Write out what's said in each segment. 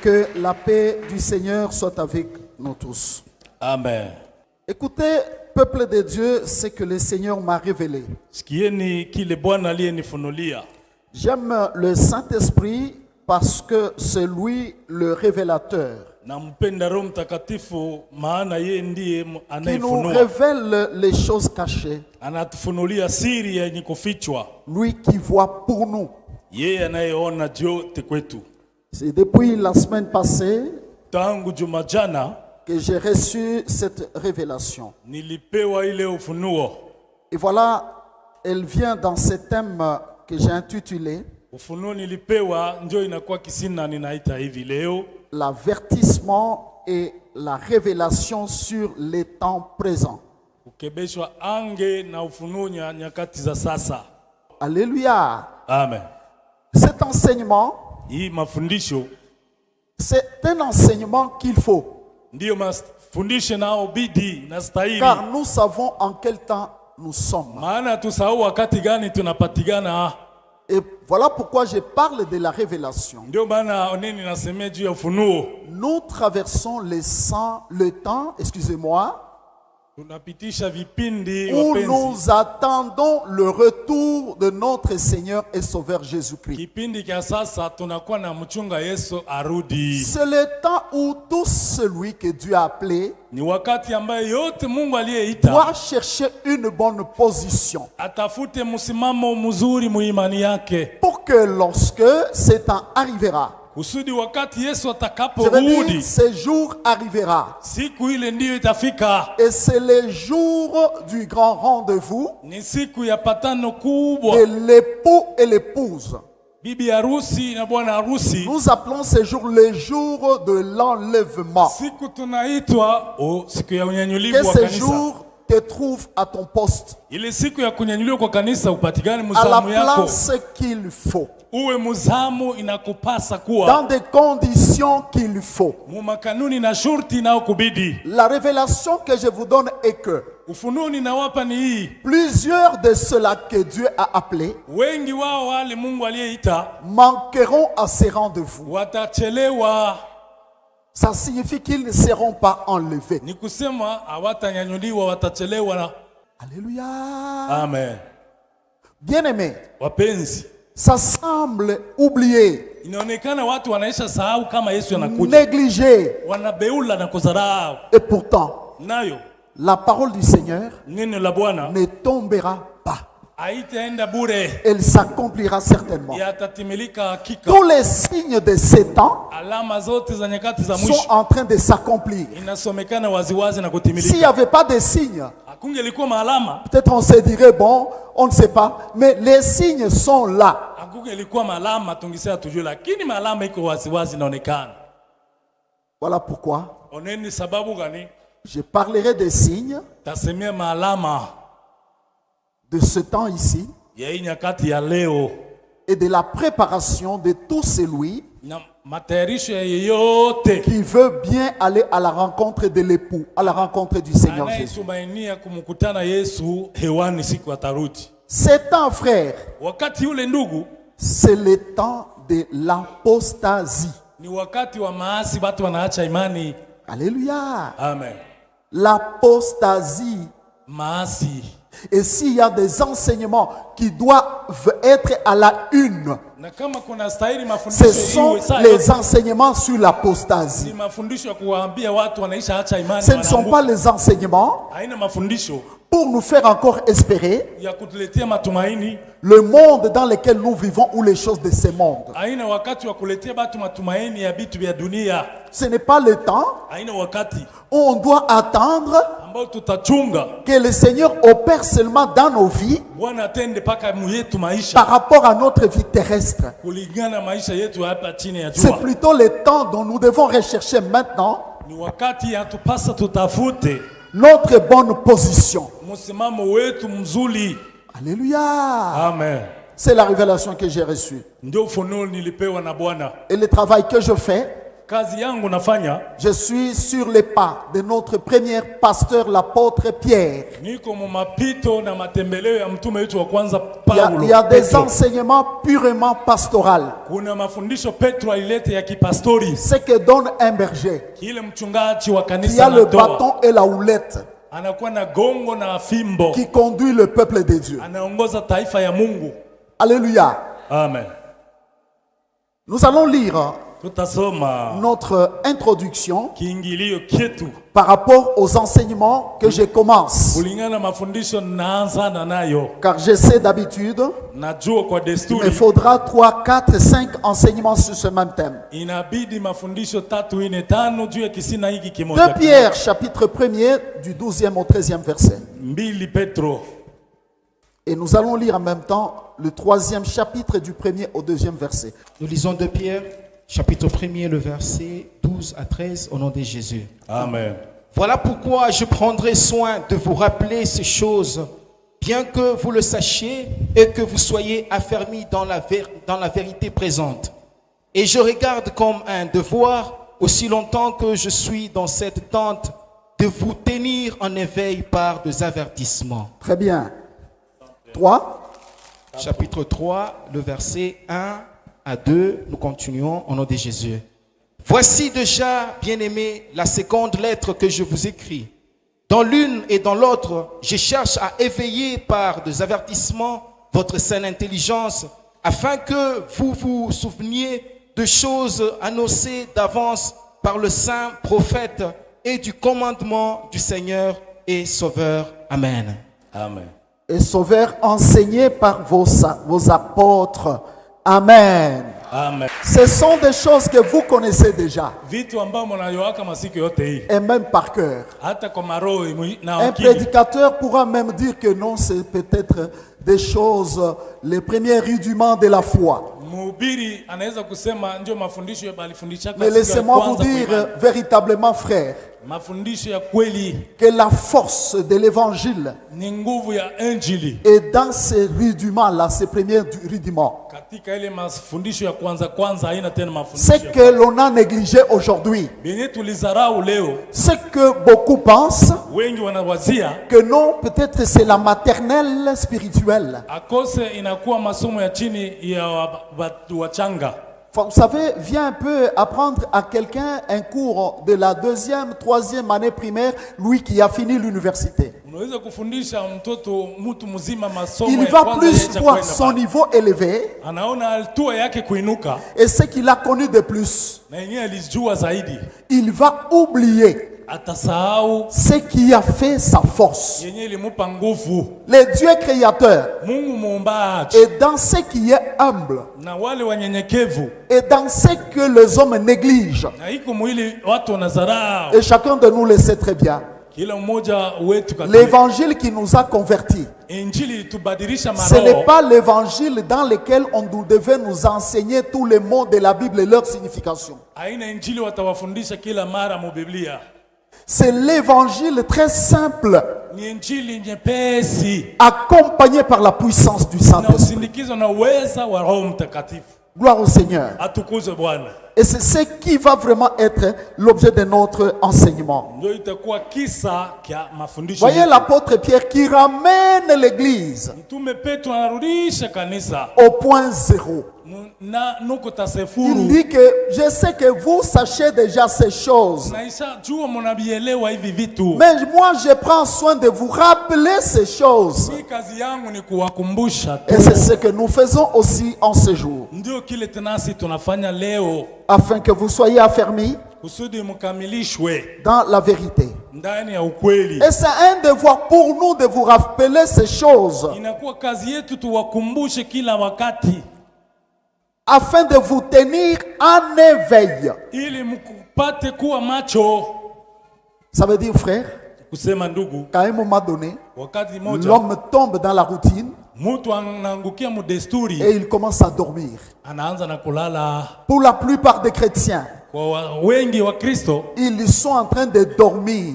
que la paix du Seigneur soit avec nous tous. Amen. Écoutez, peuple de Dieu, ce que le Seigneur m'a révélé. J'aime le Saint-Esprit parce que c'est lui le révélateur qui nous révèle les choses cachées. Lui qui voit pour nous. C'est depuis la semaine passée que j'ai reçu cette révélation. Et voilà, elle vient dans ce thème que j'ai intitulé l'avertissement et la révélation sur les temps présents. Alléluia. Amen. Cet enseignement, c'est un enseignement qu'il faut. Car nous savons en quel temps nous sommes. Et voilà pourquoi je parle de la révélation. Nous traversons le temps, excusez-moi, où nous attendons le retour de notre Seigneur et Sauveur Jésus-Christ. C'est le temps où tout celui que Dieu a appelé doit chercher une bonne position pour que lorsque ce temps arrivera, je veux dire, ce jour arrivera. Et c'est le jour du grand rendez-vous de l'époux et l'épouse. Nous appelons ce jour le jour de l'enlèvement. Que ce jour te trouve à ton poste, à la place qu'il faut, dans des conditions qu'il faut. La révélation que je vous donne est que plusieurs de ceux-là que Dieu a appelés manqueront à ces rendez-vous. Ça signifie qu'ils ne seront pas enlevés. Alléluia. Amen. Bien-aimés, ça semble oublié, négligé. Et pourtant, la parole du Seigneur ne tombera pas. Elle s'accomplira certainement. Tous les signes de ces temps sont en train de s'accomplir. S'il n'y avait pas de signes, peut-être on se dirait, bon, on ne sait pas, mais les signes sont là. Voilà pourquoi je parlerai des signes de ce temps ici et de la préparation de tout celui qui veut bien aller à la rencontre de l'époux, à la rencontre du Seigneur Jésus. C'est temps, frère, c'est le temps de l'apostasie. Alléluia. Amen. L'apostasie. Et s'il y a des enseignements qui doivent être à la une, ce sont les enseignements sur l'apostasie. Ce ne sont pas les enseignements pour nous faire encore espérer le monde dans lequel nous vivons ou les choses de ce monde. Ce n'est pas le temps où on doit attendre que le Seigneur opère seulement dans nos vies par rapport à notre vie terrestre. C'est plutôt le temps dont nous devons rechercher maintenant notre bonne position. Alléluia. Amen. C'est la révélation que j'ai reçue. Et le travail que je fais, Je suis sur les pas de notre premier pasteur, l'apôtre Pierre. Il y a des enseignements purement pastoraux. Ce que donne un berger qui a le bâton et la houlette, qui conduit le peuple de Dieu. Alléluia. Amen. Nous allons lire notre introduction par rapport aux enseignements que je commence. Car je sais d'habitude, il me faudra 3, 4, 5 enseignements sur ce même thème. 2 Pierre, chapitre 1er, du 12e au 13e verset. Et nous allons lire en même temps le 3e chapitre du 1er au 2e verset. Nous lisons 2 Pierre, chapitre 1er, le verset 12 à 13, au nom de Jésus. Amen. Voilà pourquoi je prendrai soin de vous rappeler ces choses, bien que vous le sachiez et que vous soyez affermis dans la vérité présente. Et je regarde comme un devoir, aussi longtemps que je suis dans cette tente, de vous tenir en éveil par des avertissements. Très bien. 3. Chapitre 3, le verset 1 à 2, nous continuons au nom de Jésus. Voici déjà, bien-aimés, la seconde lettre que je vous écris. Dans l'une et dans l'autre, je cherche à éveiller par des avertissements votre saine intelligence, afin que vous vous souveniez de choses annoncées d'avance par le saint prophète et du commandement du Seigneur et Sauveur. Amen. Amen. Et Sauveur enseigné par vos apôtres. Amen. Amen. Ce sont des choses que vous connaissez déjà. Et même par cœur. Un prédicateur pourra même dire que non, c'est peut-être des choses, les premiers rudiments de la foi. Mais laissez-moi vous dire véritablement, frère, que la force de l'évangile est dans ces rudiments-là, ces premiers rudiments. Ce que l'on a négligé aujourd'hui, ce que beaucoup pensent, que non, peut-être c'est la maternelle spirituelle. Vous savez, viens un peu apprendre à quelqu'un un cours de la 2e, 3e année primaire, lui qui a fini l'université. Il va plus voir son niveau élevé et ce qu'il a connu de plus. Il va oublier ce qui a fait sa force. Le Dieu créateur est dans ce qui est humble et dans ce que les hommes négligent. Et chacun de nous le sait très bien. L'évangile qui nous a convertis, ce n'est pas l'évangile dans lequel on devait nous enseigner tous les mots de la Bible et leur signification. C'est l'évangile très simple, accompagné par la puissance du Saint-Esprit. Gloire au Seigneur. Et c'est ce qui va vraiment être l'objet de notre enseignement. Voyez l'apôtre Pierre qui ramène l'église au point zéro. Il dit que je sais que vous sachez déjà ces choses. Mais moi je prends soin de vous rappeler ces choses. Et c'est ce que nous faisons aussi en ce jour. Afin que vous soyez affermis dans la vérité. Et c'est un devoir pour nous de vous rappeler ces choses, afin de vous tenir en éveil. Ça veut dire, frère, qu'à un moment donné, l'homme tombe dans la routine et il commence à dormir. Pour la plupart des chrétiens, ils sont en train de dormir.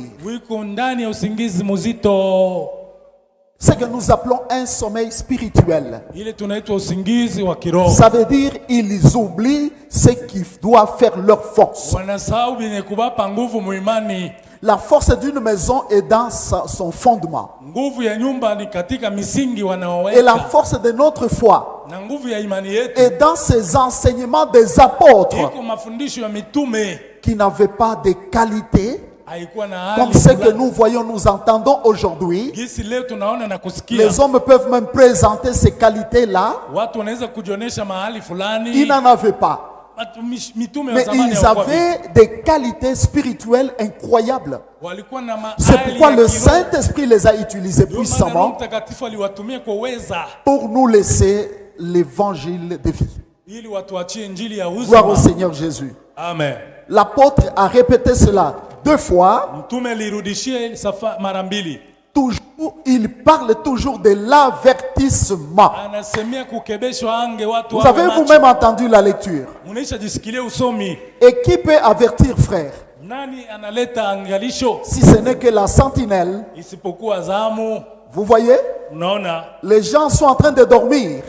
ce que nous appelons un sommeil spirituel. Ça veut dire ils oublient ce qui doit faire leur force. La force d'une maison est dans son fondement. Et la force de notre foi est dans ces enseignements des apôtres qui n'avaient pas de qualité comme ce que nous voyons, nous entendons aujourd'hui. Les hommes peuvent même présenter ces qualités-là. Ils n'en avaient pas. Mais ils avaient des qualités spirituelles incroyables. C'est pourquoi le Saint-Esprit les a utilisés puissamment pour nous laisser l'évangile de vie. Gloire au Seigneur Jésus. Amen. L'apôtre a répété cela 2 fois. Toujours, il parle toujours de l'avertissement. Vous avez vous-même entendu la lecture. Et qui peut avertir, frère? Si ce n'est que la sentinelle. Vous voyez? Les gens sont en train de dormir.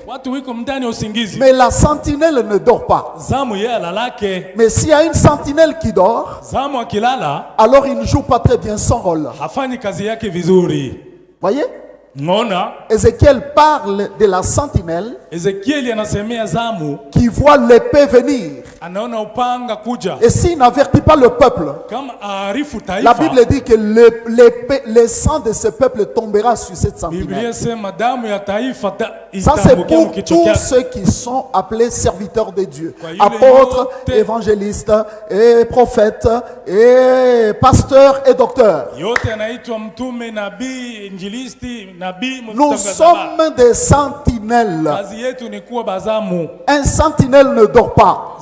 Mais la sentinelle ne dort pas. Mais s'il y a une sentinelle qui dort, alors il ne joue pas très bien son rôle. Voyez? Ézéchiel parle de la sentinelle qui voit l'épée venir. Et s'il n'avertit pas le peuple, la Bible dit que le sang de ce peuple tombera sur cette sentinelle. Ça, c'est pour tous ceux qui sont appelés serviteurs de Dieu, apôtres, évangélistes, et prophètes, et pasteurs et docteurs. Nous sommes des sentinelles. Un sentinelle ne dort pas.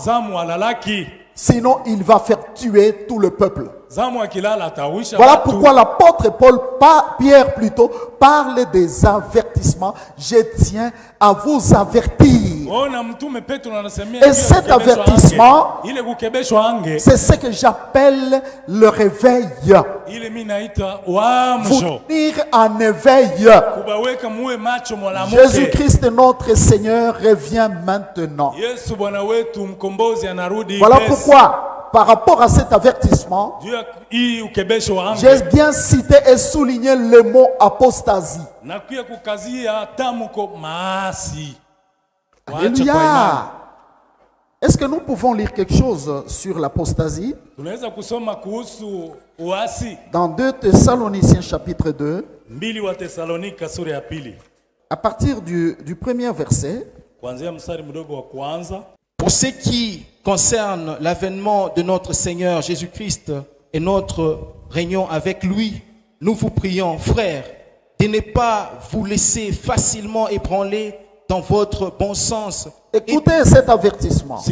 Sinon, il va faire tuer tout le peuple. Voilà pourquoi l'apôtre Paul, Pierre plutôt, parle des avertissements. Je tiens à vous avertir. Et cet avertissement, c'est ce que j'appelle le réveil. Vous tenir en éveil. Jésus-Christ, notre Seigneur, revient maintenant. Voilà pourquoi, par rapport à cet avertissement, j'ai bien cité et souligné le mot apostasie. Alléluia. Est-ce que nous pouvons lire quelque chose sur l'apostasie? Dans 2 Thessaloniciens chapitre 2, à partir du premier verset. Pour ce qui concerne l'avènement de notre Seigneur Jésus-Christ et notre réunion avec lui, nous vous prions, frères, de ne pas vous laisser facilement ébranler dans votre bon sens. Écoutez cet avertissement.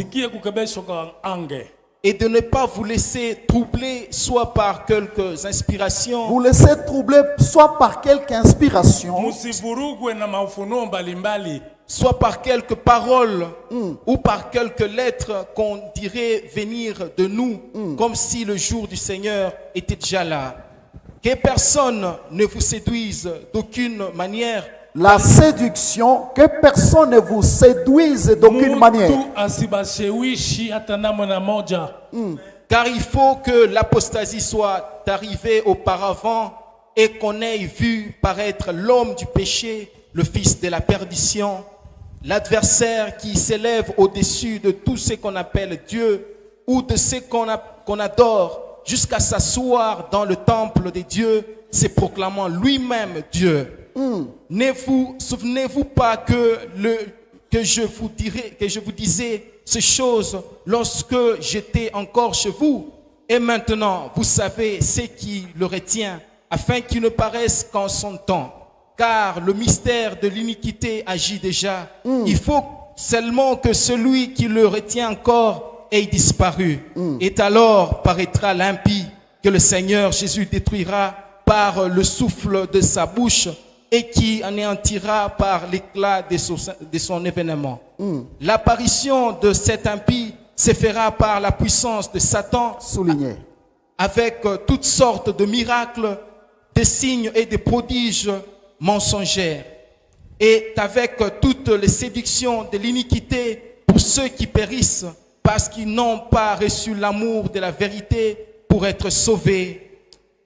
Et de ne pas vous laisser troubler soit par quelques inspirations. Vous laissez troubler soit par quelques inspirations. Soit par quelques paroles ou par quelques lettres qu'on dirait venir de nous, comme si le jour du Seigneur était déjà là. Que personne ne vous séduise d'aucune manière. La séduction, que personne ne vous séduise d'aucune manière. Car il faut que l'apostasie soit arrivée auparavant et qu'on ait vu paraître l'homme du péché, le fils de la perdition, l'adversaire qui s'élève au-dessus de tout ce qu'on appelle Dieu ou de ce qu'on adore jusqu'à s'asseoir dans le temple de Dieu, se proclamant lui-même Dieu. Ne vous souvenez-vous pas que je vous disais ces choses lorsque j'étais encore chez vous? Et maintenant, vous savez ce qui le retient, afin qu'il ne paraisse qu'en son temps. Car le mystère de l'iniquité agit déjà. Il faut seulement que celui qui le retient encore ait disparu. Et alors paraîtra l'impie que le Seigneur Jésus détruira par le souffle de sa bouche et qui anéantira par l'éclat de son événement. L'apparition de cet impie se fera par la puissance de Satan, souligné, avec toutes sortes de miracles, des signes et des prodiges mensongère, et avec toutes les séductions de l'iniquité pour ceux qui périssent, parce qu'ils n'ont pas reçu l'amour de la vérité pour être sauvés.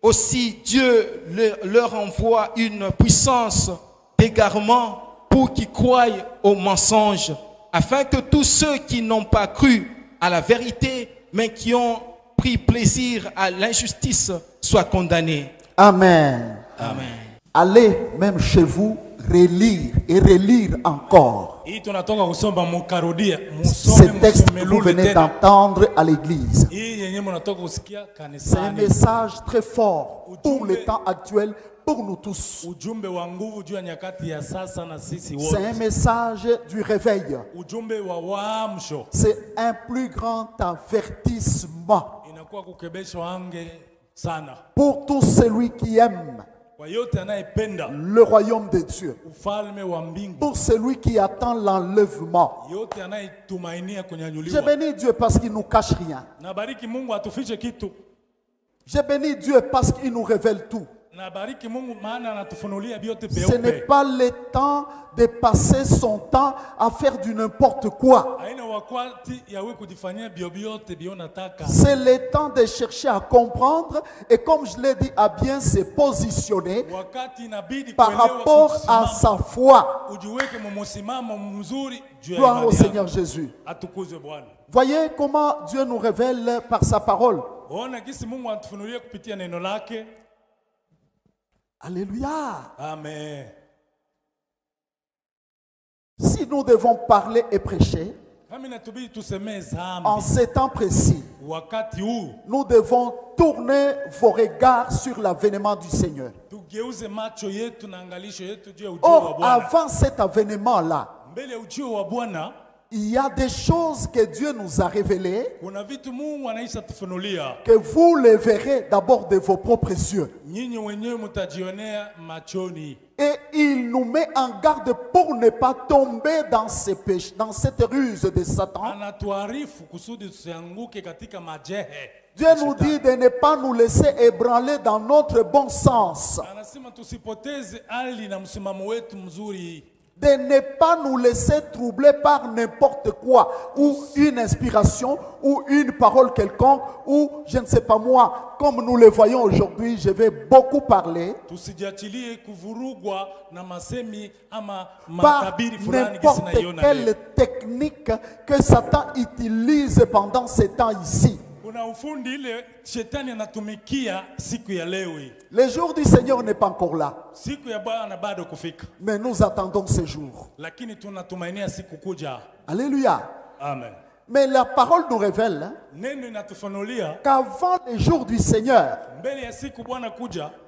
Aussi, Dieu leur envoie une puissance d'égarement pour qu'ils croient aux mensonges, afin que tous ceux qui n'ont pas cru à la vérité, mais qui ont pris plaisir à l'injustice, soient condamnés. Amen. Amen. Allez même chez vous relire et relire encore ces textes que vous venez d'entendre à l'église. C'est un message très fort pour le temps actuel, pour nous tous. C'est un message du réveil. C'est un plus grand avertissement pour tout celui qui aime le royaume de Dieu, pour celui qui attend l'enlèvement. Je bénis Dieu parce qu'il ne nous cache rien. Je bénis Dieu parce qu'il nous révèle tout. Ce n'est pas le temps de passer son temps à faire du n'importe quoi. C'est le temps de chercher à comprendre et, comme je l'ai dit, à bien se positionner par rapport à sa foi. Gloire au Seigneur Jésus. Voyez comment Dieu nous révèle par sa parole. Alléluia. Amen. Si nous devons parler et prêcher en ces temps précis, nous devons tourner vos regards sur l'avènement du Seigneur. Or, avant cet avènement-là, il y a des choses que Dieu nous a révélées, que vous les verrez d'abord de vos propres yeux. Et il nous met en garde pour ne pas tomber dans ces péchés, dans cette ruse de Satan. Dieu nous dit de ne pas nous laisser ébranler dans notre bon sens, de ne pas nous laisser troubler par n'importe quoi, ou une inspiration, ou une parole quelconque, ou je ne sais pas moi, comme nous le voyons aujourd'hui, je vais beaucoup parler, par n'importe quelle technique que Satan utilise pendant ces temps ici. Le jour du Seigneur n'est pas encore là, mais nous attendons ce jour. Alléluia. Amen. Mais la parole nous révèle qu'avant le jour du Seigneur,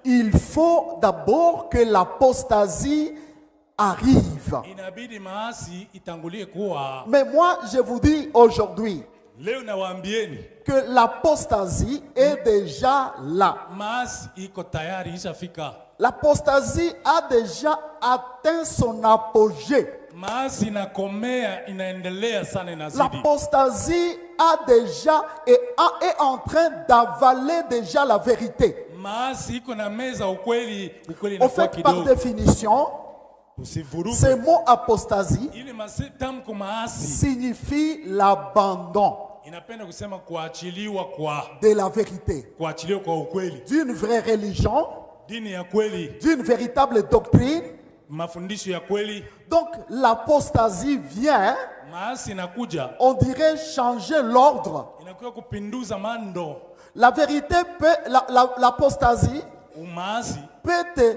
il faut d'abord que l'apostasie arrive. Mais moi, je vous dis aujourd'hui que l'apostasie est déjà là. L'apostasie a déjà atteint son apogée. L'apostasie a déjà est en train d'avaler déjà la vérité. En fait, par définition, ce mot apostasie signifie l'abandon de la vérité, d'une vraie religion, d'une véritable doctrine. Donc l'apostasie vient, on dirait, changer l'ordre. La vérité peut, l'apostasie peut te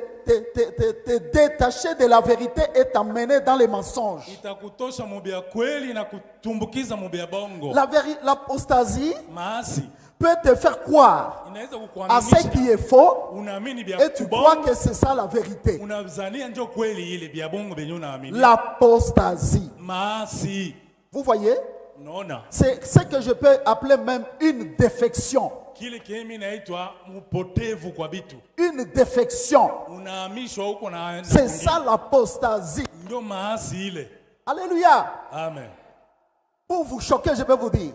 détacher de la vérité et t'amener dans les mensonges. L'apostasie peut te faire croire à ce qui est faux et tu crois que c'est ça la vérité. L'apostasie. Vous voyez? C'est ce que je peux appeler même une défection. Une défection. C'est ça l'apostasie. Alléluia. Amen. Pour vous choquer, je vais vous dire.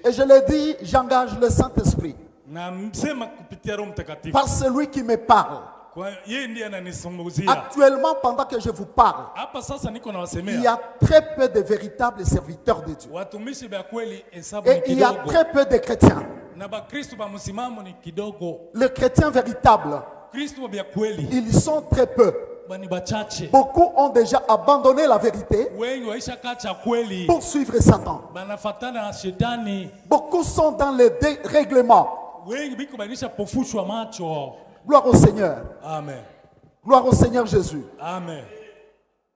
Et je le dis, j'engage le Saint-Esprit. Par celui qui me parle. Actuellement, pendant que je vous parle, il y a très peu de véritables serviteurs de Dieu. Et il y a très peu de chrétiens. Les chrétiens véritables, ils sont très peu. Beaucoup ont déjà abandonné la vérité pour suivre Satan. Beaucoup sont dans le dérèglement. Gloire au Seigneur. Amen. Gloire au Seigneur Jésus. Amen.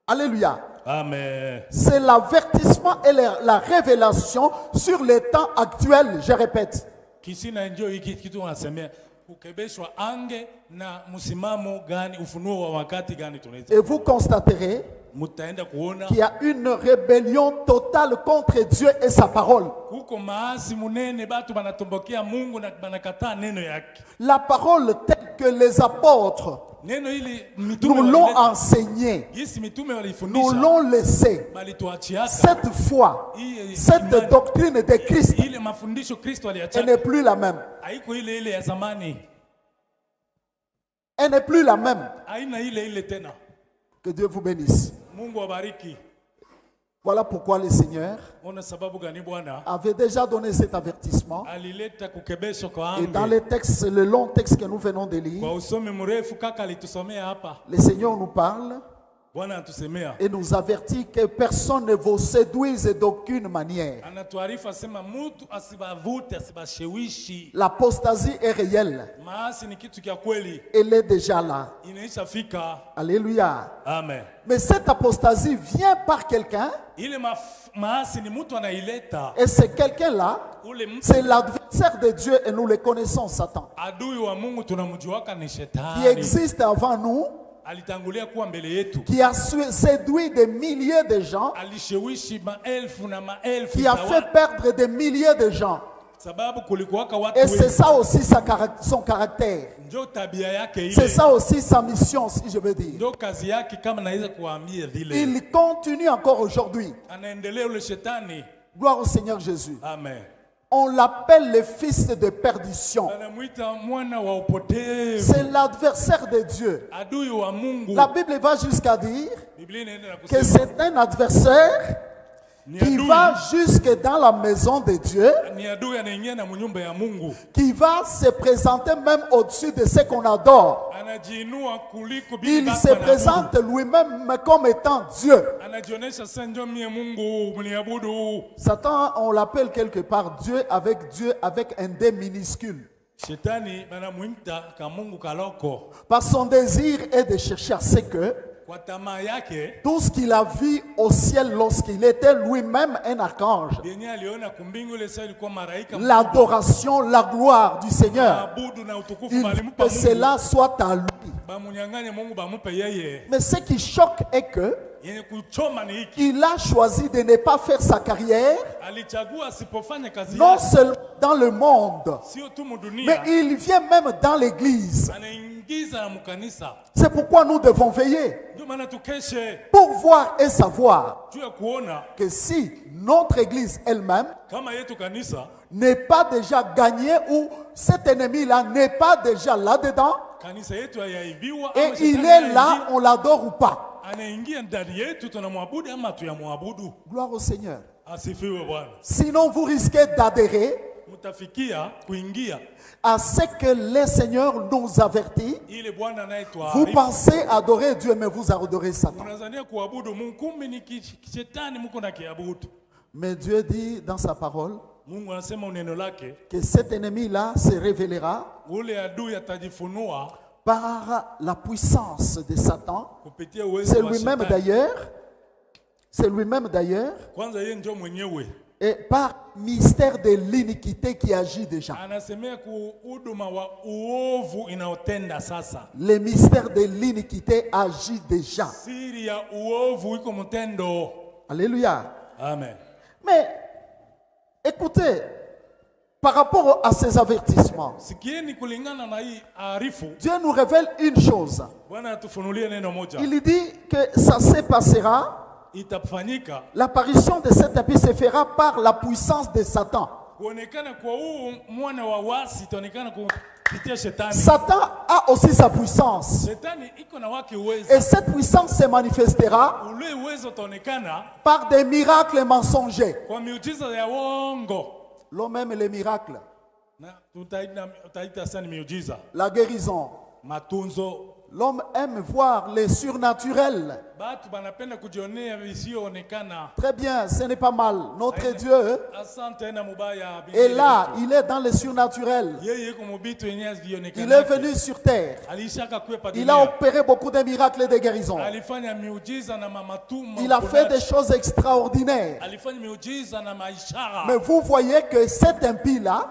Alléluia. Amen. C'est l'avertissement et la révélation sur les temps actuels, je répète. Et vous constaterez qu'il y a une rébellion totale contre Dieu et sa parole. La parole telle que les apôtres nous l'ont enseignée, nous l'ont laissée. Cette foi, cette doctrine de Christ, elle n'est plus la même. Elle n'est plus la même. Que Dieu vous bénisse. Voilà pourquoi le Seigneur avait déjà donné cet avertissement. Et dans les textes, le long texte que nous venons de lire, le Seigneur nous parle et nous avertit que personne ne vous séduise d'aucune manière. L'apostasie est réelle. Elle est déjà là. Alléluia. Amen. Mais cette apostasie vient par quelqu'un. Et c'est quelqu'un-là, c'est l'adversaire de Dieu et nous le connaissons, Satan, qui existe avant nous, qui a séduit des milliers de gens, qui a fait perdre des milliers de gens. Et c'est ça aussi son caractère. C'est ça aussi sa mission, si je veux dire. Il continue encore aujourd'hui. Gloire au Seigneur Jésus. Amen. On l'appelle le fils de perdition. C'est l'adversaire de Dieu. La Bible va jusqu'à dire que c'est un adversaire qui va jusque dans la maison de Dieu, qui va se présenter même au-dessus de ce qu'on adore. Il se présente lui-même comme étant Dieu. Satan, on l'appelle quelque part Dieu avec un D minuscule. Par son désir est de chercher à ce que tout ce qu'il a vu au ciel lorsqu'il était lui-même un archange, l'adoration, la gloire du Seigneur, il veut que cela soit à lui. Mais ce qui choque est que il a choisi de ne pas faire sa carrière, non seulement dans le monde, mais il vient même dans l'église. C'est pourquoi nous devons veiller pour voir et savoir que si notre église elle-même n'est pas déjà gagnée ou cet ennemi-là n'est pas déjà là-dedans et il est là, on l'adore ou pas. Gloire au Seigneur. Sinon vous risquez d'adhérer à ce que le Seigneur nous avertit. Vous pensez adorer Dieu, mais vous adorez Satan. Mais Dieu dit dans sa parole que cet ennemi-là se révélera par la puissance de Satan. C'est lui-même d'ailleurs. Et par mystère de l'iniquité qui agit déjà. Le mystère de l'iniquité agit déjà. Alléluia. Amen. Mais écoutez, par rapport à ces avertissements, Dieu nous révèle une chose. Il dit que ça se passera. L'apparition de cette épée se fera par la puissance de Satan. Satan a aussi sa puissance. Et cette puissance se manifestera par des miracles mensongers. L'homme aime les miracles. La guérison. L'homme aime voir les surnaturels. Très bien, ce n'est pas mal. Notre Dieu est là, il est dans les surnaturels. Il est venu sur terre. Il a opéré beaucoup de miracles et de guérisons. Il a fait des choses extraordinaires. Mais vous voyez que cet impie-là,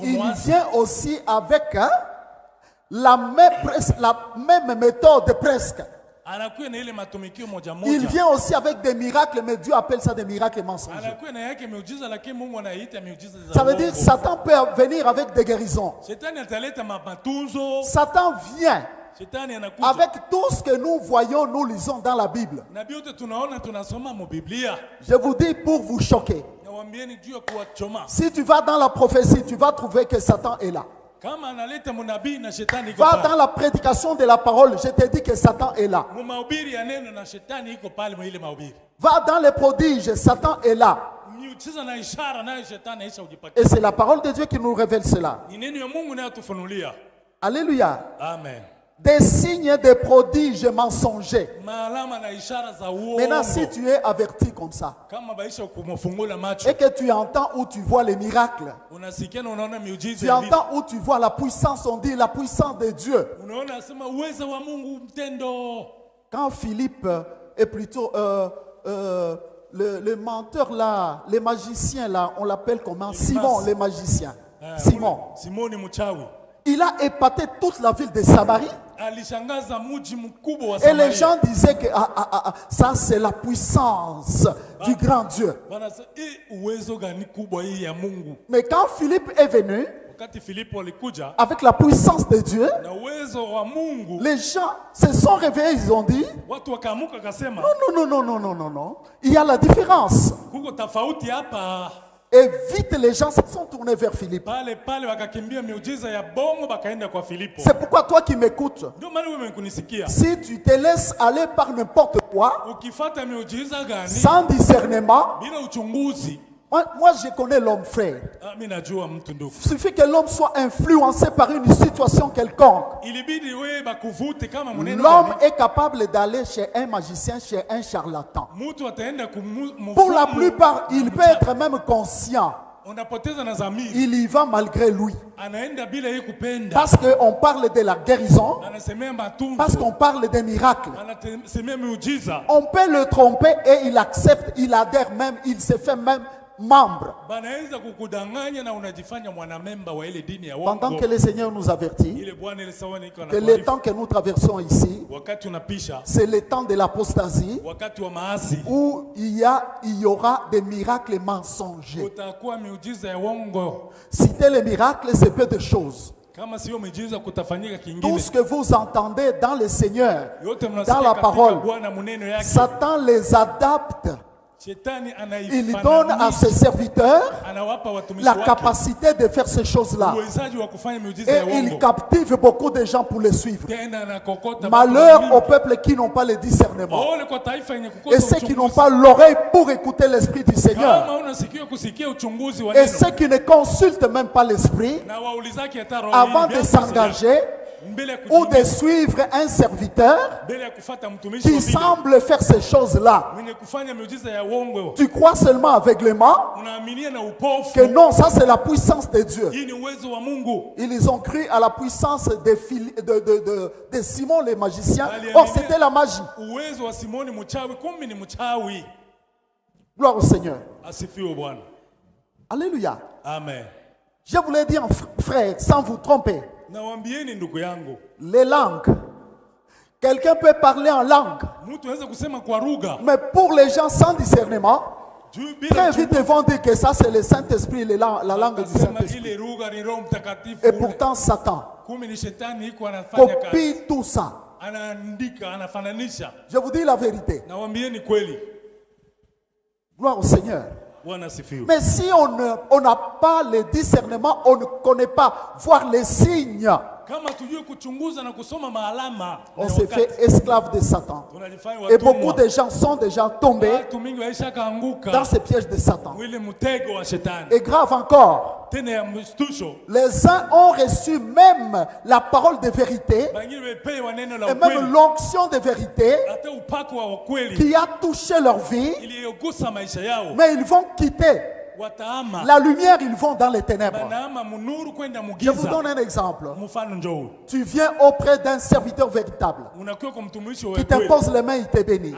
il vient aussi avec la même méthode presque. Il vient aussi avec des miracles, mais Dieu appelle ça des miracles mensongers. Ça veut dire que Satan peut venir avec des guérisons. Satan vient avec tout ce que nous voyons, nous lisons dans la Bible. Je vous dis pour vous choquer. Si tu vas dans la prophétie, tu vas trouver que Satan est là. Va dans la prédication de la parole, je te dis que Satan est là. Va dans les prodiges, Satan est là. Et c'est la parole de Dieu qui nous révèle cela. Alléluia. Amen. Des signes, des prodiges mensongers. Maintenant, si tu es averti comme ça, et que tu entends où tu vois les miracles, tu entends où tu vois la puissance, on dit la puissance de Dieu. Quand Philippe est plutôt le menteur là, les magiciens là, on l'appelle comment? Simon, les magiciens. Simon. Il a épaté toute la ville de Samarie. Et les gens disaient que ça c'est la puissance du grand Dieu. Mais quand Philippe est venu avec la puissance de Dieu, les gens se sont réveillés, ils ont dit non, il y a la différence. Et vite les gens se sont tournés vers Philippe. C'est pourquoi toi qui m'écoutes, si tu te laisses aller par n'importe quoi, sans discernement, moi je connais l'homme frère. Il suffit que l'homme soit influencé par une situation quelconque. L'homme est capable d'aller chez un magicien, chez un charlatan. Pour la plupart, il peut être même conscient. Il y va malgré lui. Parce qu'on parle de la guérison, parce qu'on parle des miracles. On peut le tromper et il accepte, il adhère même, il se fait même membre. Pendant que le Seigneur nous avertit que le temps que nous traversons ici, c'est le temps de l'apostasie où il y aura des miracles mensongers. Citer les miracles, c'est peu de choses. Tout ce que vous entendez dans le Seigneur, dans la parole, Satan les adapte. Il donne à ses serviteurs la capacité de faire ces choses-là. Et il captive beaucoup de gens pour les suivre. Malheur aux peuples qui n'ont pas le discernement. Et ceux qui n'ont pas l'oreille pour écouter l'Esprit du Seigneur. Et ceux qui ne consultent même pas l'Esprit avant de s'engager ou de suivre un serviteur qui semble faire ces choses-là. Tu crois seulement aveuglément que non, ça c'est la puissance de Dieu. Ils ont cru à la puissance de Simon le magicien. Or c'était la magie. Gloire au Seigneur. Alléluia. Amen. Je voulais dire, frère, sans vous tromper, les langues. Quelqu'un peut parler en langue. Mais pour les gens sans discernement, très vite ils vont dire que ça c'est le Saint-Esprit, la langue du Saint-Esprit. Et pourtant Satan copie tout ça. Je vous dis la vérité. Gloire au Seigneur. Mais si on n'a pas le discernement, on ne connaît pas voir les signes, on s'est fait esclave de Satan. Et beaucoup de gens sont déjà tombés dans ces pièges de Satan. Et grave encore, les uns ont reçu même la parole de vérité et même l'onction de vérité qui a touché leur vie, mais ils vont quitter la lumière, ils vont dans les ténèbres. Je vous donne un exemple. Tu viens auprès d'un serviteur véritable qui t'impose les mains, il te bénit.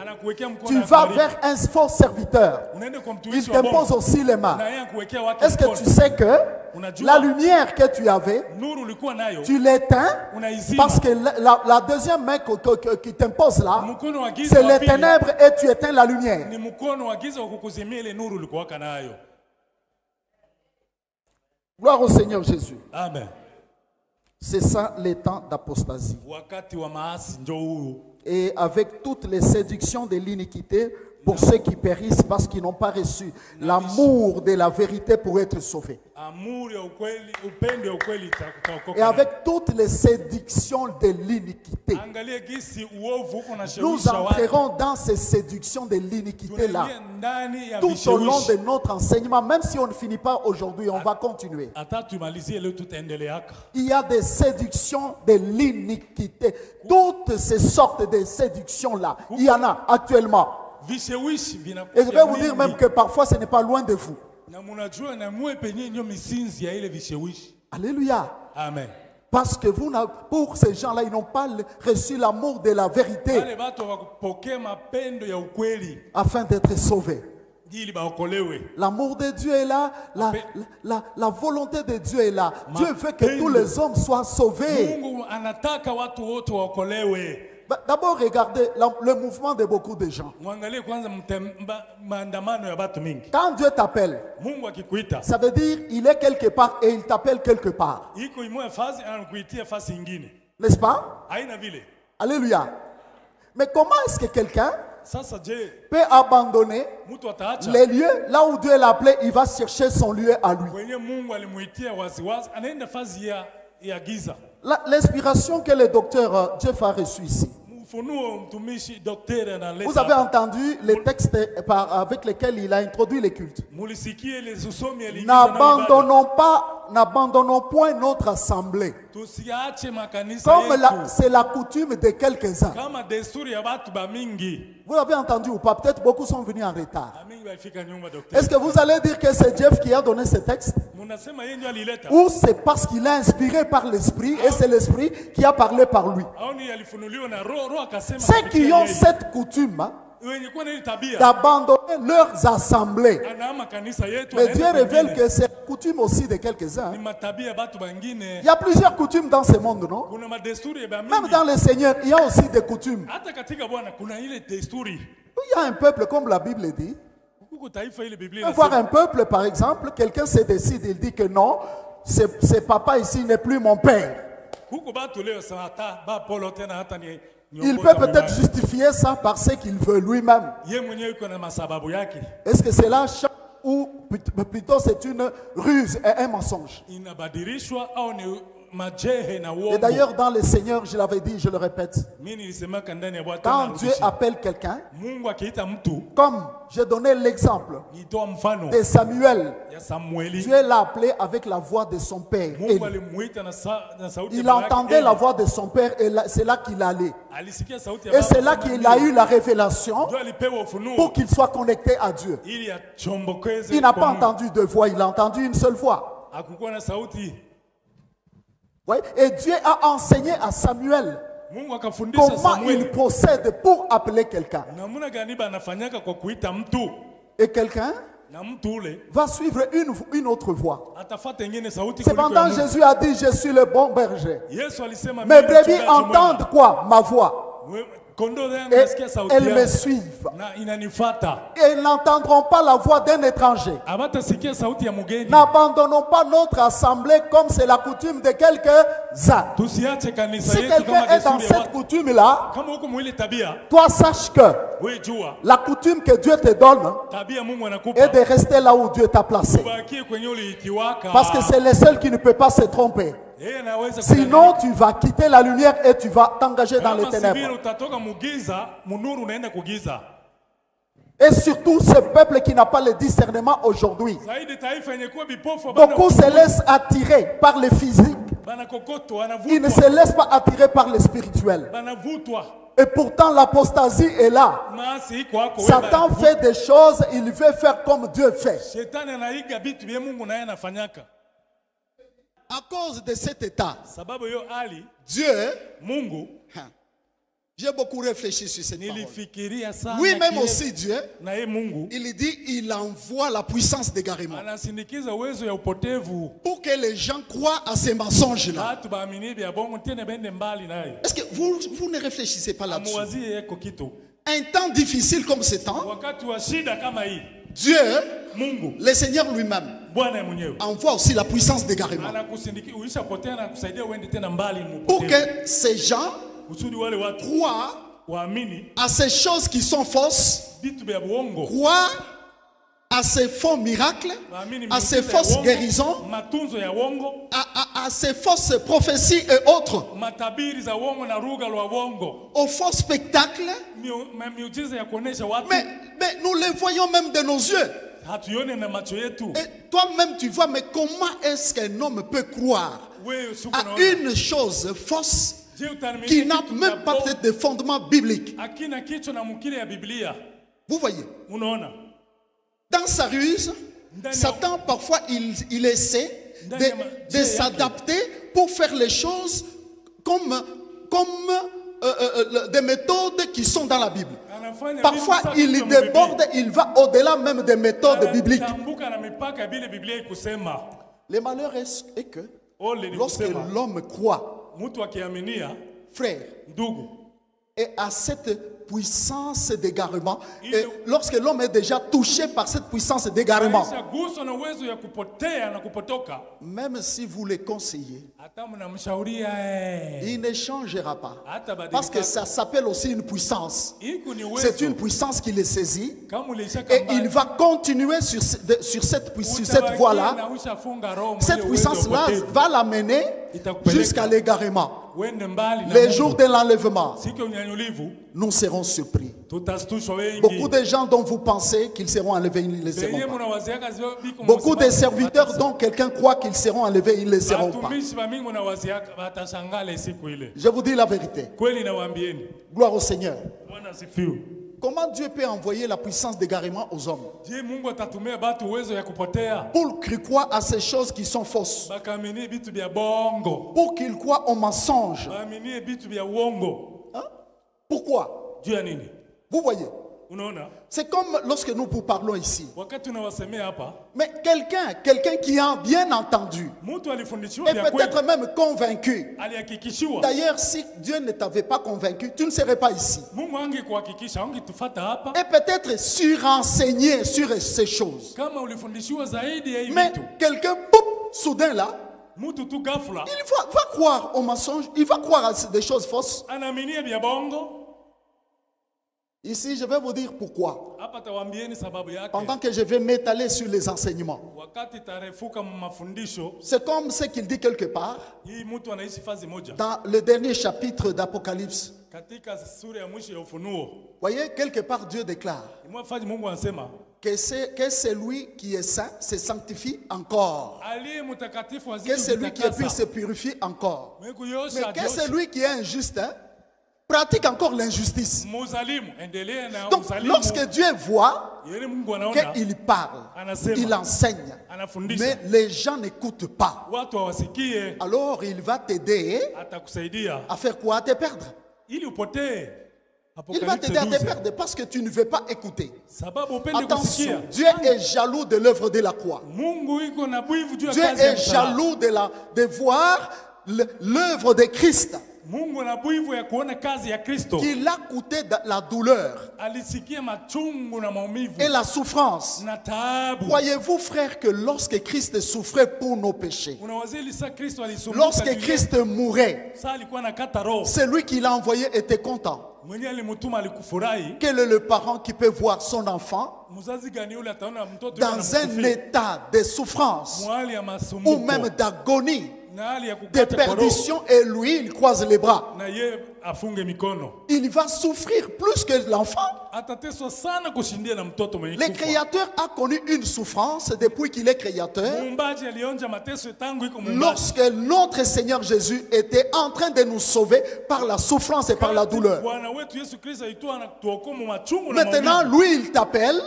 Tu vas vers un faux serviteur, il t'impose aussi les mains. Est-ce que tu sais que la lumière que tu avais, tu l'éteins parce que la deuxième main qui t'impose là, c'est les ténèbres et tu éteins la lumière. Gloire au Seigneur Jésus. Amen. C'est ça les temps d'apostasie. Et avec toutes les séductions de l'iniquité pour ceux qui périssent parce qu'ils n'ont pas reçu l'amour de la vérité pour être sauvés. Et avec toutes les séductions de l'iniquité, nous entrerons dans ces séductions de l'iniquité-là tout au long de notre enseignement. Même si on ne finit pas aujourd'hui, on va continuer. Il y a des séductions de l'iniquité. Toutes ces sortes de séductions-là, il y en a actuellement. Et je vais vous dire même que parfois ce n'est pas loin de vous. Alléluia. Amen. Parce que pour ces gens-là, ils n'ont pas reçu l'amour de la vérité afin d'être sauvés. L'amour de Dieu est là, la volonté de Dieu est là. Dieu veut que tous les hommes soient sauvés. D'abord, regardez le mouvement de beaucoup de gens. Quand Dieu t'appelle, ça veut dire qu'il est quelque part et il t'appelle quelque part. N'est-ce pas? Alléluia. Mais comment est-ce que quelqu'un peut abandonner les lieux là où Dieu l'a appelé? Il va chercher son lieu à lui. L'inspiration que le docteur Jeff a reçue ici. Vous avez entendu les textes avec lesquels il a introduit les cultes. N'abandonnons point notre assemblée. Comme c'est la coutume de quelques-uns. Vous l'avez entendu ou pas? Peut-être beaucoup sont venus en retard. Est-ce que vous allez dire que c'est Jeff qui a donné ce texte? Ou c'est parce qu'il est inspiré par l'Esprit et c'est l'Esprit qui a parlé par lui? Ceux qui ont cette coutume d'abandonner leurs assemblées. Mais Dieu révèle que c'est coutume aussi de quelques-uns. Il y a plusieurs coutumes dans ce monde, non? Même dans le Seigneur, il y a aussi des coutumes. Il y a un peuple, comme la Bible dit. On peut voir un peuple, par exemple, quelqu'un se décide, il dit que non, ce papa ici n'est plus mon père. Il peut peut-être justifier ça par ce qu'il veut lui-même. Est-ce que c'est là ou plutôt c'est une ruse et un mensonge? Et d'ailleurs dans le Seigneur, je l'avais dit, je le répète, quand Dieu appelle quelqu'un, comme j'ai donné l'exemple de Samuel, Dieu l'a appelé avec la voix de son père. Il entendait la voix de son père et c'est là qu'il allait. Et c'est là qu'il a eu la révélation pour qu'il soit connecté à Dieu. Il n'a pas entendu deux voix, il a entendu une seule voix. Oui, et Dieu a enseigné à Samuel comment il procède pour appeler quelqu'un. Et quelqu'un va suivre une autre voie. Cependant, Jésus a dit, je suis le bon berger. Mes brebis entendent quoi? Ma voix. Et elles me suivent. Et ils n'entendront pas la voix d'un étranger. N'abandonnons pas notre assemblée comme c'est la coutume de quelques-uns. Si quelqu'un est dans cette coutume-là, toi sache que la coutume que Dieu te donne est de rester là où Dieu t'a placé. Parce que c'est le seul qui ne peut pas se tromper. Sinon, tu vas quitter la lumière et tu vas t'engager dans les ténèbres. Et surtout, ce peuple qui n'a pas le discernement aujourd'hui. Beaucoup se laissent attirer par le physique. Ils ne se laissent pas attirer par le spirituel. Et pourtant, l'apostasie est là. Satan fait des choses, il veut faire comme Dieu fait. À cause de cet état, Dieu, j'ai beaucoup réfléchi sur cette parole. Lui-même aussi, Dieu, il dit, il envoie la puissance d'égarement pour que les gens croient à ces mensonges-là. Est-ce que vous ne réfléchissez pas là-dessus? Un temps difficile comme ce temps, Dieu, le Seigneur lui-même, envoie aussi la puissance d'égarement pour que ces gens croient à ces choses qui sont fausses, croient à ces faux miracles, à ces fausses guérisons, à ces fausses prophéties et autres, aux faux spectacles. Mais nous les voyons même de nos yeux. Et toi-même tu vois, mais comment est-ce qu'un homme peut croire à une chose fausse qui n'a même pas peut-être de fondement biblique? Vous voyez, dans sa ruse, Satan parfois il essaie de s'adapter pour faire les choses comme des méthodes qui sont dans la Bible. Parfois il déborde, il va au-delà même des méthodes bibliques. Le malheur est que lorsque l'homme croit, frère, et à cette puissance d'égarement, et lorsque l'homme est déjà touché par cette puissance d'égarement, même si vous le conseillez, il ne changera pas, parce que ça s'appelle aussi une puissance. C'est une puissance qui le saisit et il va continuer sur cette voie-là. Cette puissance-là va l'amener jusqu'à l'égarement. Les jours de l'enlèvement, nous serons surpris. Beaucoup de gens dont vous pensez qu'ils seront enlevés, ils ne le seront pas. Beaucoup de serviteurs dont quelqu'un croit qu'ils seront enlevés, ils ne le seront pas. Je vous dis la vérité. Gloire au Seigneur. Comment Dieu peut envoyer la puissance d'égarement aux hommes? Pour qu'ils croient à ces choses qui sont fausses. Pour qu'ils croient aux mensonges. Hein? Pourquoi? Vous voyez? C'est comme lorsque nous vous parlons ici. Mais quelqu'un qui a bien entendu et peut-être même convaincu. D'ailleurs, si Dieu ne t'avait pas convaincu, tu ne serais pas ici. Et peut-être surenseigné sur ces choses. Mais quelqu'un, soudain là, il va croire aux mensonges, il va croire à des choses fausses. Ici, je vais vous dire pourquoi. Pendant que je vais m'étaler sur les enseignements. C'est comme ce qu'il dit quelque part dans le dernier chapitre d'Apocalypse. Voyez, quelque part Dieu déclare que celui qui est saint se sanctifie encore. Que celui qui est pur se purifie encore. Mais que celui qui est injuste pratique encore l'injustice. Donc, lorsque Dieu voit qu'il parle, il enseigne, mais les gens n'écoutent pas, alors il va t'aider à faire quoi? À te perdre. Il va t'aider à te perdre parce que tu ne veux pas écouter. Attention, Dieu est jaloux de l'œuvre de la croix. Dieu est jaloux de voir l'œuvre de Christ qui l'a coûté la douleur et la souffrance. Croyez-vous, frère, que lorsque Christ souffrait pour nos péchés, lorsque Christ mourait, celui qui l'a envoyé était content? Quel est le parent qui peut voir son enfant dans un état de souffrance ou même d'agonie, de perdition, et lui, il croise les bras? Il va souffrir plus que l'enfant. Le Créateur a connu une souffrance depuis qu'il est Créateur. Lorsque notre Seigneur Jésus était en train de nous sauver par la souffrance et par la douleur. Maintenant, lui, il t'appelle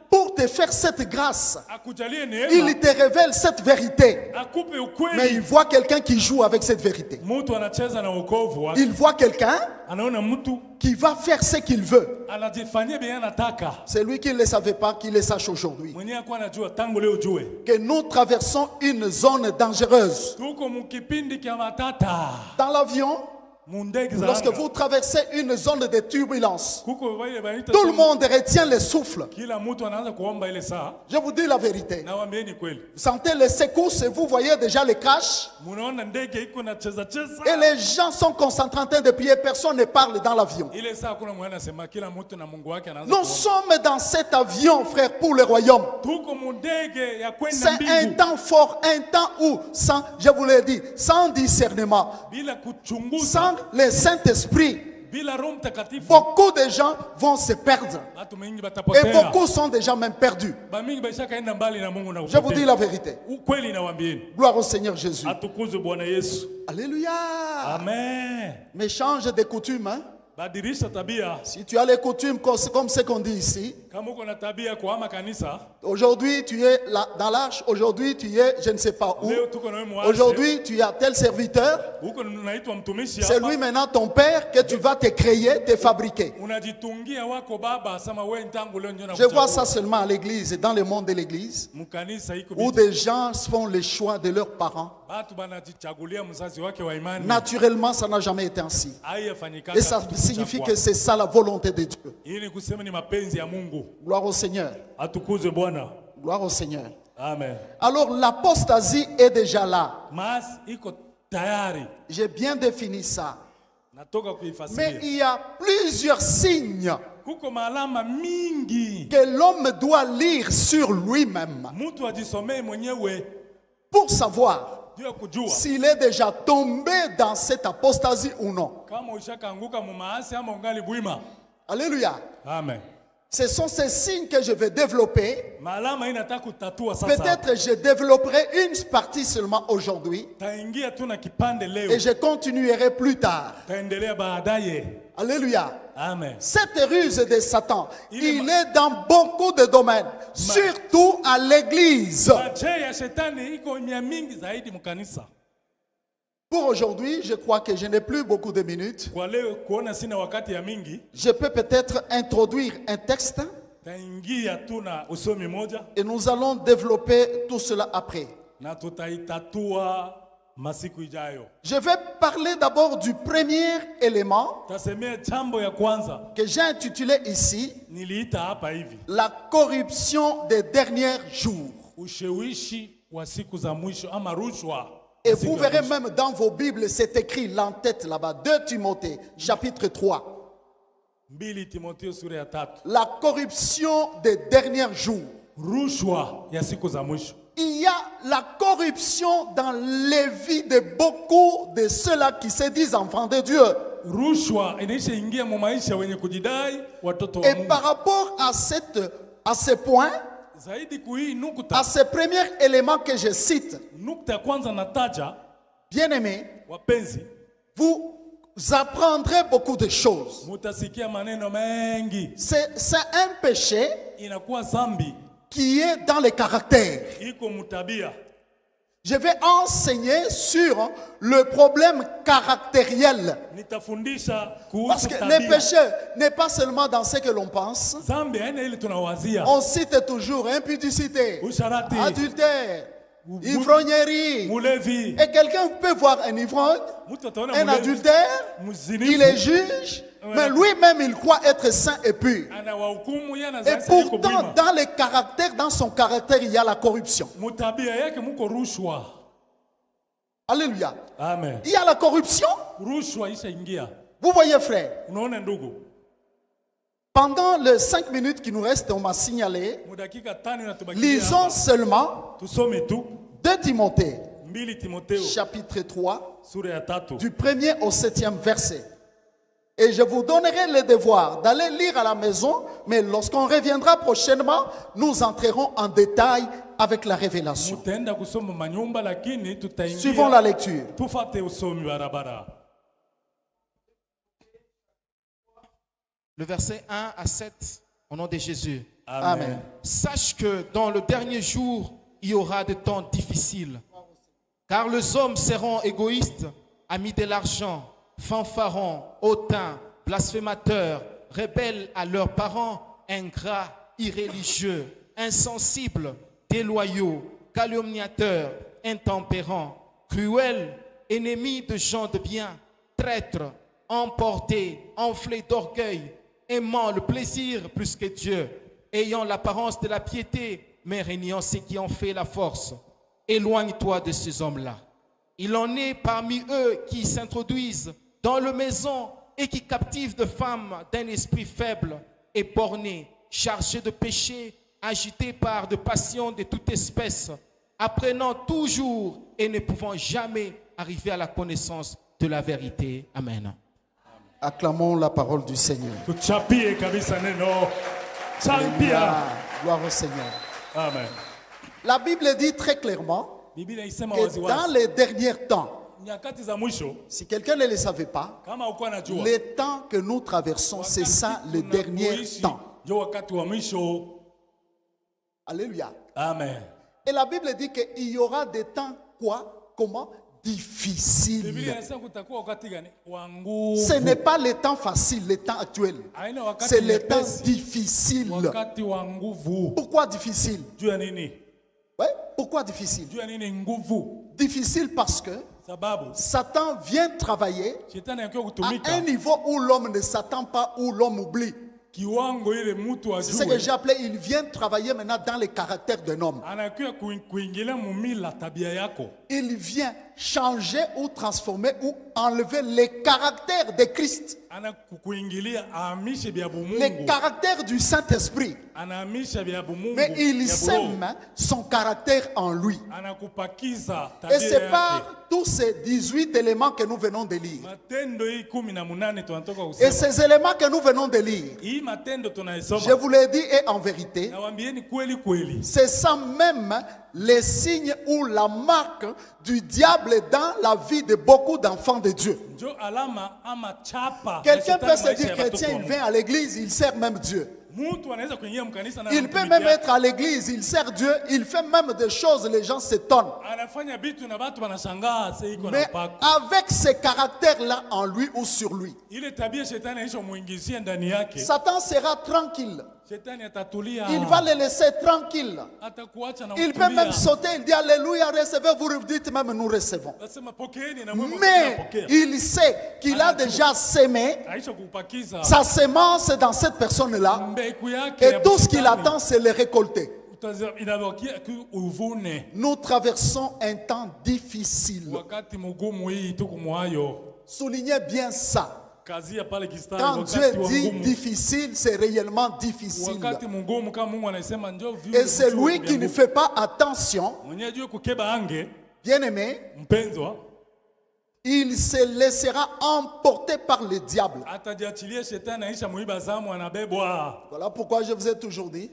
pour te faire cette grâce. Il te révèle cette vérité. Mais il voit quelqu'un qui joue avec cette vérité. Il voit quelqu'un qui va faire ce qu'il veut. C'est lui qui ne le savait pas, qui le sache aujourd'hui. Que nous traversons une zone dangereuse. Dans l'avion, lorsque vous traversez une zone de turbulence, tout le monde retient le souffle. Je vous dis la vérité. Vous sentez les secousses et vous voyez déjà les crashs. Et les gens sont concentrés en train de prier. Personne ne parle dans l'avion. Nous sommes dans cet avion, frère, pour le royaume. C'est un temps fort, un temps où, sans, je vous l'ai dit, sans discernement, sans le Saint-Esprit, beaucoup de gens vont se perdre. Et beaucoup sont déjà même perdus. Je vous dis la vérité. Gloire au Seigneur Jésus. Alléluia. Amen. Mais change de coutume. Hein? Si tu as les coutumes comme ce qu'on dit ici, aujourd'hui tu es là, dans l'arche, aujourd'hui tu es je ne sais pas où, aujourd'hui tu as tel serviteur, c'est lui maintenant ton père que tu vas te créer, te fabriquer. Je vois ça seulement à l'église et dans le monde de l'église, où des gens font les choix de leurs parents. Naturellement, ça n'a jamais été ainsi. Et ça signifie que c'est ça la volonté de Dieu. Gloire au Seigneur. Gloire au Seigneur. Amen. Alors l'apostasie est déjà là. J'ai bien défini ça. Mais il y a plusieurs signes que l'homme doit lire sur lui-même pour savoir s'il est déjà tombé dans cette apostasie ou non. Alléluia. Amen. Ce sont ces signes que je vais développer. Peut-être je développerai une partie seulement aujourd'hui. Et je continuerai plus tard. Alléluia. Amen. Cette ruse de Satan, il est dans beaucoup de domaines, surtout à l'église. Pour aujourd'hui, je crois que je n'ai plus beaucoup de minutes. Je peux peut-être introduire un texte et nous allons développer tout cela après. Je vais parler d'abord du premier élément que j'ai intitulé ici la corruption des derniers jours. Et vous verrez même dans vos Bibles, c'est écrit l'en-tête là-bas, 2 Timothée, chapitre 3. La corruption des derniers jours. Il y a la corruption dans les vies de beaucoup de ceux-là qui se disent enfants de Dieu. Et par rapport à ce point, à ce premier élément que je cite, bien aimé, vous apprendrez beaucoup de choses. C'est un péché qui est dans les caractères. Je vais enseigner sur le problème caractériel. Parce que le péché n'est pas seulement dans ce que l'on pense. On cite toujours impudicité, adultère, ivrognerie. Et quelqu'un peut voir un ivrogne, un adultère, il est juge, mais lui-même il croit être saint et pur. Et pourtant, dans son caractère, il y a la corruption. Alléluia. Amen. Il y a la corruption. Vous voyez, frère, pendant les 5 minutes qui nous restent, on m'a signalé, lisons seulement 2 Timothée, chapitre 3, du 1er au 7e verset. Et je vous donnerai le devoir d'aller lire à la maison, mais lorsqu'on reviendra prochainement, nous entrerons en détail avec la révélation. Suivons la lecture. Le verset 1 à 7, au nom de Jésus. Amen. Sache que dans le dernier jour, il y aura des temps difficiles. Car les hommes seront égoïstes, amis de l'argent, fanfarons, hautains, blasphémateurs, rebelles à leurs parents, ingrats, irréligieux, insensibles, déloyaux, calomniateurs, intempérants, cruels, ennemis de gens de bien, traîtres, emportés, enflés d'orgueil, aimant le plaisir plus que Dieu, ayant l'apparence de la piété, mais régnant ce qui en fait la force. Éloigne-toi de ces hommes-là. Il en est parmi eux qui s'introduisent dans les maisons et qui captivent de femmes d'un esprit faible et borné, chargés de péché, agités par de passions de toute espèce, apprenant toujours et ne pouvant jamais arriver à la connaissance de la vérité. Amen. Acclamons la parole du Seigneur. Alléluia. Gloire au Seigneur. Amen. La Bible dit très clairement que dans les derniers temps, si quelqu'un ne le savait pas, les temps que nous traversons, c'est ça, les derniers temps. Alléluia. Amen. Et la Bible dit qu'il y aura des temps, quoi? Comment? Difficiles. Ce n'est pas les temps faciles, les temps actuels. C'est les temps difficiles. Pourquoi difficile? Ouais, pourquoi difficile? Difficile parce que Satan vient travailler à un niveau où l'homme ne s'attend pas, où l'homme oublie. C'est ce que j'ai appelé, il vient travailler maintenant dans le caractère d'un homme. Il vient changer ou transformer ou enlever les caractères de Christ. Les caractères du Saint-Esprit. Mais il sème son caractère en lui. Et c'est par tous ces 18 éléments que nous venons de lire. Et ces éléments que nous venons de lire, je vous l'ai dit et en vérité, c'est ça même les signes ou la marque du diable dans la vie de beaucoup d'enfants de Dieu. Quelqu'un peut se dire chrétien, il vient à l'église, il sert même Dieu. Il peut même être à l'église, il sert Dieu, il fait même des choses, les gens s'étonnent. Mais avec ces caractères-là en lui ou sur lui, Satan sera tranquille. Il va les laisser tranquilles. Il peut même sauter, il dit Alléluia, recevez, vous dites même nous recevons. Mais il sait qu'il a déjà sémé sa semence dans cette personne-là. Et tout ce qu'il attend, c'est le récolter. Nous traversons un temps difficile. Soulignez bien ça. Quand Dieu dit difficile, c'est réellement difficile. Et c'est lui qui ne fait pas attention, bien aimé, il se laissera emporter par le diable. Voilà pourquoi je vous ai toujours dit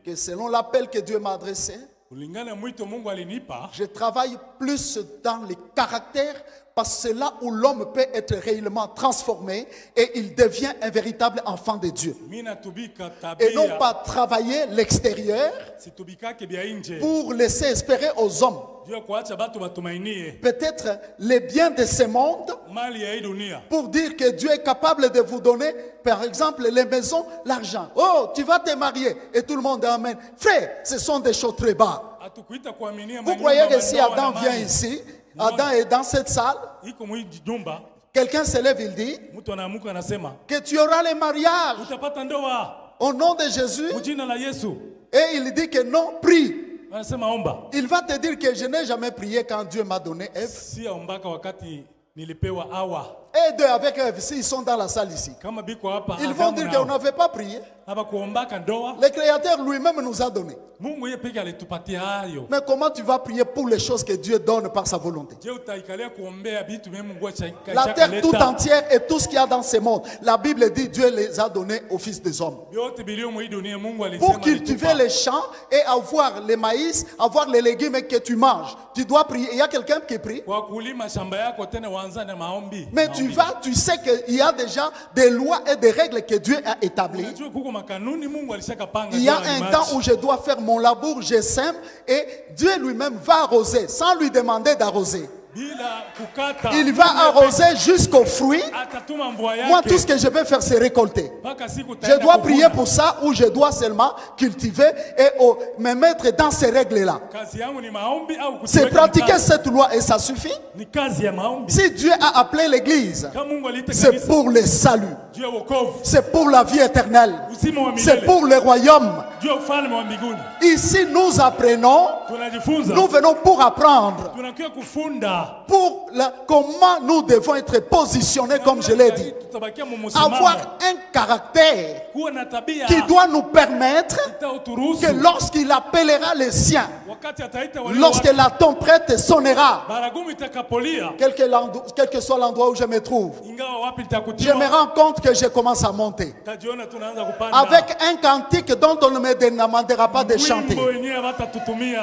que selon l'appel que Dieu m'a adressé, je travaille plus dans les caractères Parce que c'est là où l'homme peut être réellement transformé et il devient un véritable enfant de Dieu. Et non pas travailler l'extérieur pour laisser espérer aux hommes peut-être les biens de ce monde pour dire que Dieu est capable de vous donner, par exemple, les maisons, l'argent. Oh, tu vas te marier et tout le monde amen. Frère, ce sont des choses très bas. Vous croyez que si Adam vient ici, Adam est dans cette salle, quelqu'un se lève, il dit que tu auras les mariages au nom de Jésus, et il dit que non, prie. Il va te dire que je n'ai jamais prié quand Dieu m'a donné Ève. Et deux avec Ève, s'ils sont dans la salle ici, ils vont dire qu'on n'avait pas prié. Le Créateur lui-même nous a donné. Mais comment tu vas prier pour les choses que Dieu donne par sa volonté? La terre tout entière et tout ce qu'il y a dans ce monde, la Bible dit Dieu les a donnés aux fils des hommes. Pour cultiver les champs et avoir les maïs, avoir les légumes que tu manges, tu dois prier. Il y a quelqu'un qui prie. Mais tu sais qu'il y a déjà des lois et des règles que Dieu a établies. Il y a un temps où je dois faire mon labour, je sème et Dieu lui-même va arroser sans lui demander d'arroser. Il va arroser jusqu'au fruit. Moi, tout ce que je vais faire, c'est récolter. Je dois prier pour ça ou je dois seulement cultiver et me mettre dans ces règles-là. C'est pratiquer cette loi et ça suffit. Si Dieu a appelé l'église, c'est pour le salut. C'est pour la vie éternelle. C'est pour le royaume. Ici, nous apprenons. Nous venons pour apprendre. Pour comment nous devons être positionnés, comme je l'ai dit. Avoir un caractère qui doit nous permettre que lorsqu'il appellera les siens, lorsque la trompette sonnera, quel que soit l'endroit où je me trouve, je me rends compte que je commence à monter. Avec un cantique dont on ne me demandera pas de chanter.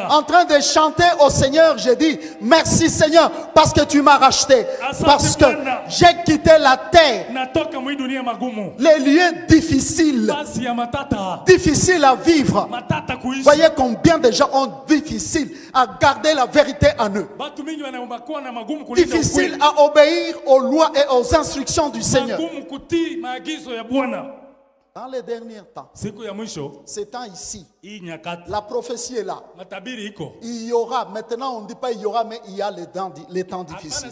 En train de chanter au Seigneur, je dis merci Seigneur parce que tu m'as racheté. Parce que j'ai quitté la terre. Les lieux difficiles. Difficiles à vivre. Voyez combien de gens ont difficile à garder la vérité en eux. Difficile à obéir aux lois et aux instructions du Seigneur. Dans les derniers temps, ces temps ici, la prophétie est là. Il y aura, maintenant on ne dit pas il y aura, mais il y a les temps difficiles.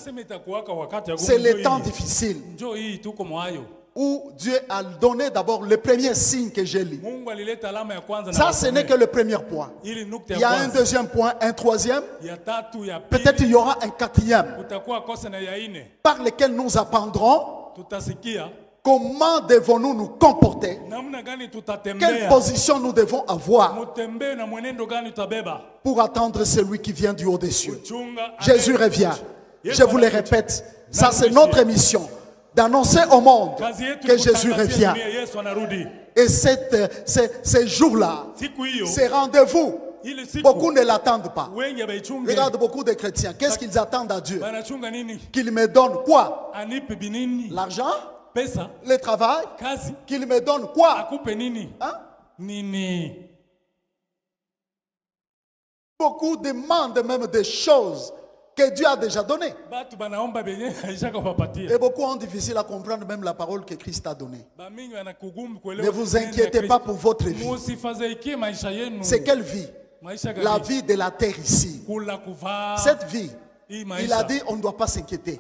C'est les temps difficiles où Dieu a donné d'abord le premier signe que j'ai lu. Ça, ce n'est que le premier point. Il y a un deuxième point, un troisième. Peut-être il y aura un quatrième par lequel nous apprendrons comment devons-nous nous comporter, quelle position nous devons avoir pour attendre celui qui vient du haut des cieux. Jésus revient. Je vous le répète, ça c'est notre mission, d'annoncer au monde que Jésus revient. Et ces jours-là, ces rendez-vous, beaucoup ne l'attendent pas. Regarde beaucoup de chrétiens. Qu'est-ce qu'ils attendent à Dieu? Qu'il me donne quoi? L'argent? Le travail? Qu'il me donne quoi? Hein? Beaucoup demandent même des choses que Dieu a déjà données. Et beaucoup ont difficile à comprendre même la parole que Christ a donnée. Ne vous inquiétez pas pour votre vie. C'est quelle vie? La vie de la terre ici. Cette vie, il a dit on ne doit pas s'inquiéter.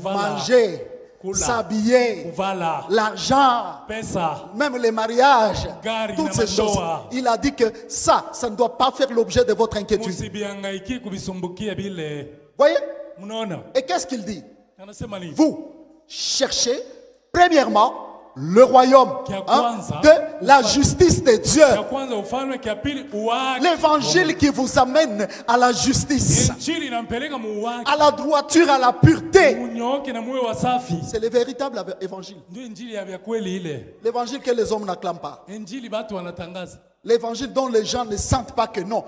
Manger, s'habiller, l'argent, même les mariages, toutes ces choses. Il a dit que ça ne doit pas faire l'objet de votre inquiétude. Voyez? Et qu'est-ce qu'il dit? Vous cherchez premièrement le royaume de la justice de Dieu. L'évangile qui vous amène à la justice, à la droiture, à la pureté. C'est le véritable évangile. L'évangile que les hommes n'acclament pas. L'évangile dont les gens ne sentent pas que non.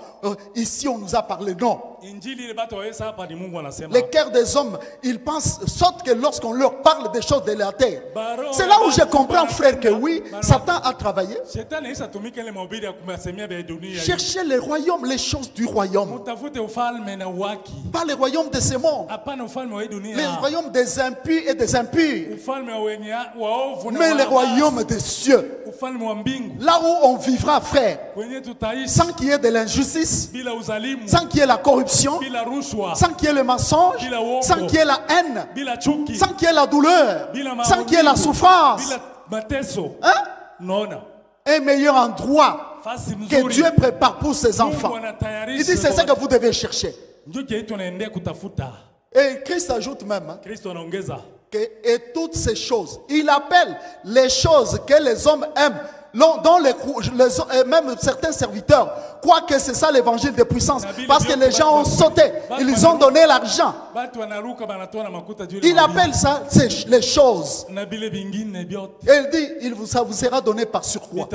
Ici on nous a parlé. Non. Les cœurs des hommes, ils pensent, sortent que lorsqu'on leur parle des choses de la terre. C'est là où je comprends, frère, que oui, Satan a travaillé. Cherchez les royaumes, les choses du royaume. Pas les royaumes de ce monde. Les royaumes des impurs et des impurs. Mais les royaumes des cieux. Là où on vivra, frère, sans qu'il y ait de l'injustice, sans qu'il y ait la corruption, sans qu'il y ait le mensonge, sans qu'il y ait la haine, sans qu'il y ait la douleur, sans qu'il y ait la souffrance. Hein? Un meilleur endroit que Dieu prépare pour ses enfants. Il dit c'est ça que vous devez chercher. Et Christ ajoute même que, et toutes ces choses, il appelle les choses que les hommes aiment, dont même certains serviteurs croient que c'est ça l'évangile de puissance, parce que les gens ont sauté, ils ont donné l'argent. Il appelle ça les choses. Et il dit, ça vous sera donné par surcroît.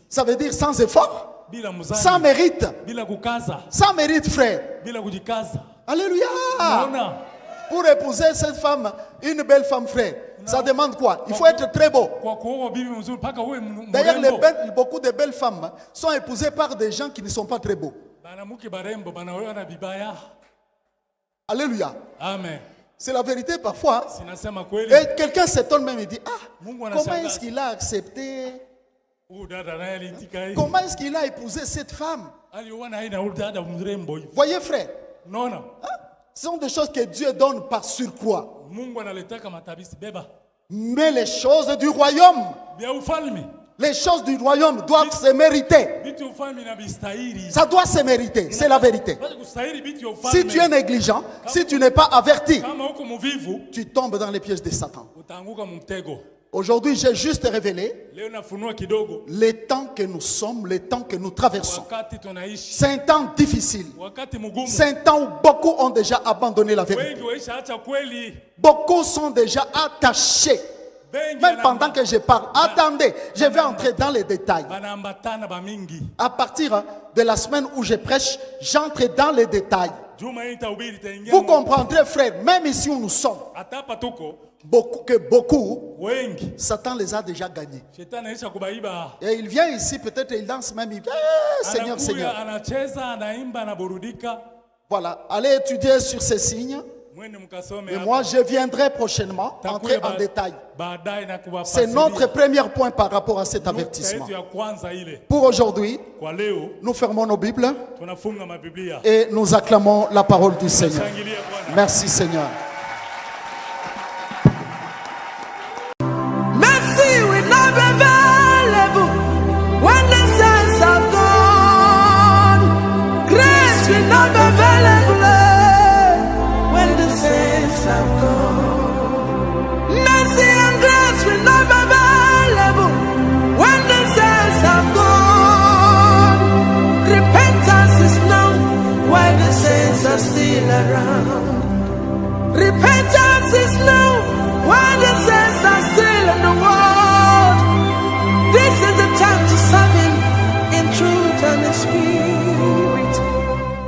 Ça veut dire sans effort, sans mérite. Sans mérite, frère. Alléluia. Pour épouser cette femme, une belle femme, frère, ça demande quoi? Il faut être très beau. D'ailleurs, beaucoup de belles femmes sont épousées par des gens qui ne sont pas très beaux. Alléluia. Amen. C'est la vérité parfois. Et quelqu'un s'étonne même et dit, comment est-ce qu'il a accepté? Comment est-ce qu'il a épousé cette femme? Voyez, frère. Hein? Ce sont des choses que Dieu donne par surcroît. Mais les choses du royaume, les choses du royaume doivent se mériter. Ça doit se mériter, c'est la vérité. Si tu es négligent, si tu n'es pas averti, tu tombes dans les pièges de Satan. Aujourd'hui, j'ai juste révélé les temps que nous sommes, les temps que nous traversons. C'est un temps difficile. C'est un temps où beaucoup ont déjà abandonné la vérité. Beaucoup sont déjà attachés. Même pendant que je parle, attendez, je vais entrer dans les détails. À partir de la semaine où je prêche, j'entre dans les détails. Vous comprendrez, frère, même ici où nous sommes, beaucoup, Satan les a déjà gagnés. Et il vient ici, peut-être il danse même, il dit, Seigneur, Seigneur. Voilà, allez étudier sur ces signes. Et moi, je viendrai prochainement entrer en détail. C'est notre premier point par rapport à cet avertissement. Pour aujourd'hui, nous fermons nos Bibles et nous acclamons la parole du Seigneur. Merci, Seigneur. Mercy will not be available when the saints have gone. Grace will not be available when the saints have gone. Mercy and grace will not be available when the saints have gone. Repentance is known while the saints are still around. Repentance is known while the saints